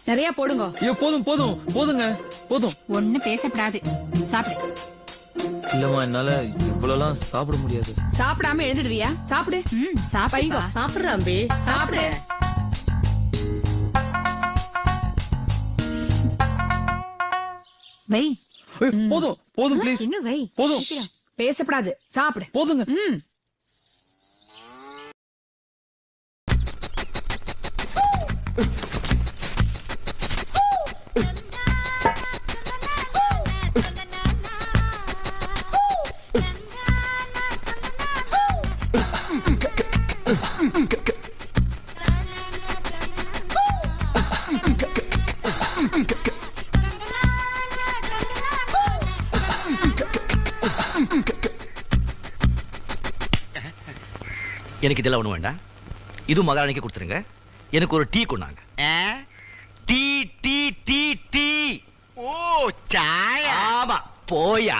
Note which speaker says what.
Speaker 1: நிறைய போடுங்க.
Speaker 2: ஐயோ போதும் போதும் போதுங்க போதும்.
Speaker 3: ஒண்ணு பேசப்படாது. சாப்பிடு.
Speaker 2: இல்லம்மா என்னால இவ்வளவுலாம் சாப்பிட முடியாது.
Speaker 1: சாப்பிடாம எழுந்துடுவியா? சாப்பிடு.
Speaker 3: சாப்பிடுங்க.
Speaker 4: சாப்பிடுற அம்பி, சாப்பிடு.
Speaker 3: வை.
Speaker 2: போதும் போதும் ப்ளீஸ்.
Speaker 1: இன்னும் வை.
Speaker 2: போதும்.
Speaker 1: பேசப்படாது. சாப்பிடு.
Speaker 2: போதுங்க.
Speaker 5: எனக்கு இதெல்லாம் ஒண்ணு வேண்டாம். இது மகாராணிக்கு கொடுத்துருங்க. எனக்கு ஒரு டீ கொண்டாங்க. Tea tea tea tea. ஓ சாயா. ஆமா போயா.